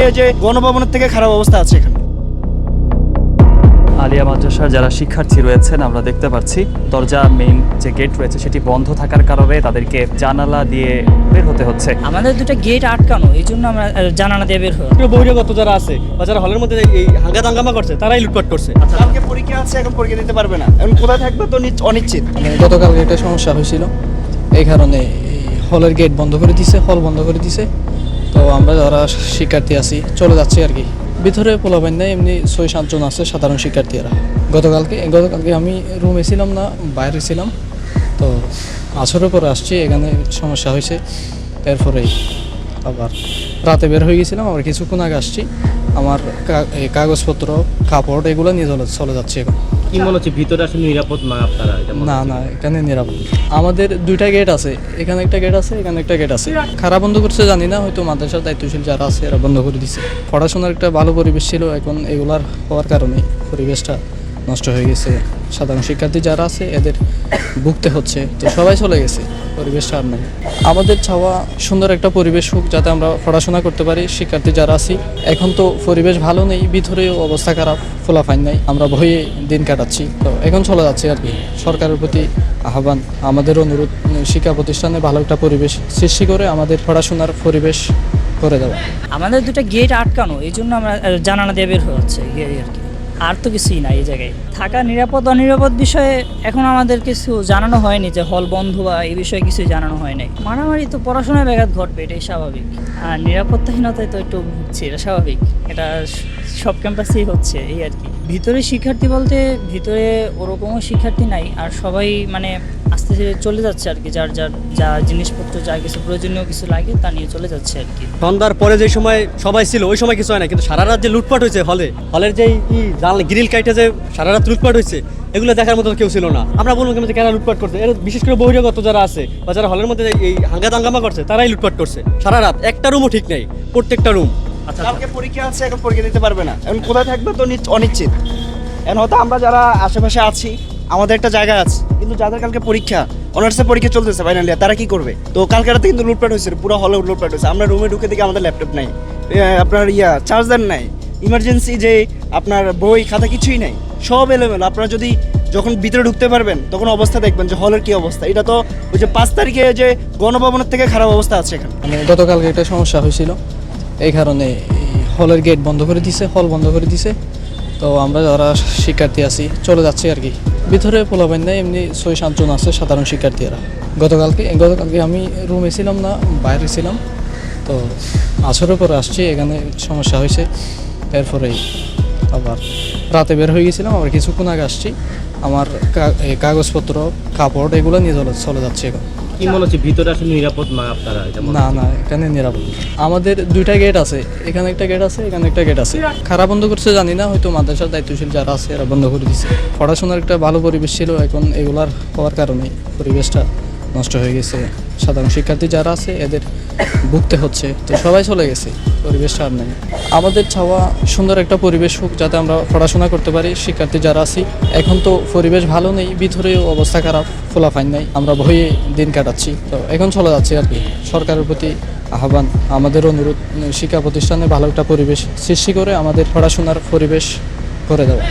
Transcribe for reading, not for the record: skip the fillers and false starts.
তারিখে যে গণভবনের থেকে খারাপ অবস্থা আছে এখানে। আলিয়া মাদ্রাসার যারা শিক্ষার্থী রয়েছেন আমরা দেখতে পাচ্ছি দরজা মেইন যে গেট রয়েছে সেটি বন্ধ থাকার কারণে তাদেরকে জানালা দিয়ে বের হতে হচ্ছে। আমাদের দুটো গেট আটকানো, এই জন্য আমরা জানালা দিয়ে বের হই। বহিরাগত যারা আছে বা যারা হলের মধ্যে এই হাঙ্গাদাঙ্গামা করছে তারাই লুটপাট করছে। কালকে পরীক্ষা আছে, এখন পরীক্ষা দিতে পারবে না, এখন কোথায় থাকবে তো অনিশ্চিত। গতকালকে একটা সমস্যা হয়েছিল, এই কারণে হলের গেট বন্ধ করে দিছে, হল বন্ধ করে দিছে। তো আমরা যারা শিক্ষার্থী আছি চলে যাচ্ছি আর কি। ভিতরে পোলাপাইন নাই, এমনি 6-7 জন আছে সাধারণ শিক্ষার্থীরা। গতকালকে আমি রুমে ছিলাম না, বাইরে ছিলাম। তো আসরের পরে আসছি, এখানে সমস্যা হয়েছে। এরপরেই আবার রাতে বের হয়ে গেছিলাম, আবার কিছুক্ষণ আগে আসছি। আমার কাগজপত্র, কাপড় এগুলো নিয়ে চলে যাচ্ছে এখন। কি মনে হচ্ছে ভিতরে আসলে নিরাপদ না আপনারা? না, এখানে নিরাপদ। আমাদের দুইটা গেট আছে, এখানে একটা গেট আছে, এখানে একটা গেট আছে। কারা বন্ধ করছে জানি না, হয়তো মাদ্রাসার দায়িত্বশীল যারা আছে এরা বন্ধ করে দিচ্ছে। পড়াশোনার একটা ভালো পরিবেশ ছিল, এখন এগুলার হওয়ার কারণে পরিবেশটা নষ্ট হয়ে গেছে। সাধারণ শিক্ষার্থী যারা আছে এদের ভুগতে হচ্ছে, তো সবাই চলে গেছে, পরিবেশটা আর নেই। আমাদের চাওয়া সুন্দর একটা পরিবেশ হোক, যাতে আমরা পড়াশোনা করতে পারি। শিক্ষার্থী যারা আছি, এখন তো পরিবেশ ভালো নেই, ভিতরেও অবস্থা খারাপ, ফলাফাইন নাই, আমরা ভয়ে দিন কাটাচ্ছি। তো এখন চলে যাচ্ছি আর কি। সরকারের প্রতি আহ্বান, আমাদের অনুরোধ, শিক্ষা প্রতিষ্ঠানে ভালো একটা পরিবেশ সৃষ্টি করে আমাদের পড়াশোনার পরিবেশ করে দেওয়া। আমাদের দুটো গেট আটকানো, এই জন্য আমরা জানালা দিয়ে বের হচ্ছে আর কি। আর তো কিছুই না এই জায়গায় থাকা। নিরাপদ অনিরাপদ বিষয়ে এখন আমাদের কিছু জানানো হয়নি, যে হল বন্ধ বা এই বিষয়ে কিছুই জানানো হয় নাই। মারামারি তো পড়াশোনায় ব্যাঘাত ঘটবে, এটাই স্বাভাবিক। আর নিরাপত্তাহীনতায় তো একটু ভুগছি, এটা স্বাভাবিক। এটা সব ক্যাম্পাসেই হচ্ছে এই আর কি। ভিতরে শিক্ষার্থী বলতে ভিতরে ওরকমও শিক্ষার্থী নাই, আর সবাই মানে আস্তে ধীরে চলে যাচ্ছে আর কি। যার যা জিনিসপত্র, যা কিছু প্রয়োজনীয় কিছু লাগে তা নিয়ে চলে যাচ্ছে আর কি। সন্ধ্যার পরে যে সময় সবাই ছিল ওই সময় কিছু হয় না, কিন্তু সারা রাত যে লুটপাট হয়েছে হলের যে গ্রিল কাইটে যে সারা রাত লুটপাট হয়েছে, এগুলো দেখার মতো কেউ ছিল না। আমরা বলবো কেন লুটপাট করছে, এর বিশেষ করে বহিরাগত যারা আছে বা যারা হলের মধ্যে এই হাঙ্গাদাঙ্গামা করছে তারাই লুটপাট করছে। সারা রাত একটা রুমও ঠিক নেই, প্রত্যেকটা রুম। কালকে পরীক্ষা আছে, এখন পরীক্ষা দিতে পারবে না, এখন কোথায় থাকবে তো অনিশ্চিত। এখন হয়তো আমরা যারা আশেপাশে আছি আমাদের একটা জায়গা আছে, কিন্তু যাদের কালকে পরীক্ষা, অনার্সের পরীক্ষা চলতেছে ফাইনাল ইয়ার, তারা কি করবে? তো কালকে রাতে কিন্তু লুটপাট হয়েছে, পুরো হলে লুটপাট হয়েছে। আমরা রুমে ঢুকে দেখি আমাদের ল্যাপটপ নাই, আপনার চার্জার নাই, ইমার্জেন্সি যে আপনার বই খাতা কিছুই নাই, সব এলোমেলো। আপনারা যদি যখন ভিতরে ঢুকতে পারবেন তখন অবস্থা দেখবেন যে হলের কি অবস্থা। এটা তো ওই যে 5 তারিখে যে গণভবনের থেকে খারাপ অবস্থা আছে এখানে। গতকালকে একটা সমস্যা হয়েছিল, এই কারণে হলের গেট বন্ধ করে দিছে, হল বন্ধ করে দিছে। তো আমরা যারা শিক্ষার্থী আছি চলে যাচ্ছি আর কি। ভিতরে পোলাপাইন নাই, এমনি 6-7 জন আছে সাধারণ শিক্ষার্থীরা। গতকালকে আমি রুমে ছিলাম না, বাইরে ছিলাম। তো আসরের পরে আসছি, এখানে সমস্যা হয়েছে। এরপরেই আবার রাতে বের হয়ে গেছিলাম, আবার কিছুক্ষণ আগে আসছি। আমার কাগজপত্র, কাপড় এগুলো নিয়ে চলে যাচ্ছে এখন। কি মনে হচ্ছে ভিতরে আসলে নিরাপদ না আপনারা? না, এখানে নিরাপদ। আমাদের দুইটা গেট আছে, এখানে একটা গেট আছে, এখানে একটা গেট আছে। কারা বন্ধ করছে জানি না, হয়তো মাদ্রাসার দায়িত্বশীল যারা আছে এরা বন্ধ করে দিচ্ছে। পড়াশোনার একটা ভালো পরিবেশ ছিল, এখন এগুলার হওয়ার কারণে পরিবেশটা নষ্ট হয়ে গেছে। সাধারণ শিক্ষার্থী যারা আছে এদের ভুগতে হচ্ছে, তো সবাই চলে গেছে, পরিবেশটা আর নেই। আমাদের চাওয়া সুন্দর একটা পরিবেশ হোক, যাতে আমরা পড়াশোনা করতে পারি। শিক্ষার্থী যারা আছি, এখন তো পরিবেশ ভালো নেই, ভিতরেও অবস্থা খারাপ, ফলাফাইন নাই, আমরা ভয়ে দিন কাটাচ্ছি। তো এখন চলে যাচ্ছি আর কি। সরকারের প্রতি আহ্বান, আমাদের অনুরোধ, শিক্ষা প্রতিষ্ঠানে ভালো একটা পরিবেশ সৃষ্টি করে আমাদের পড়াশোনার পরিবেশ করে দেওয়া।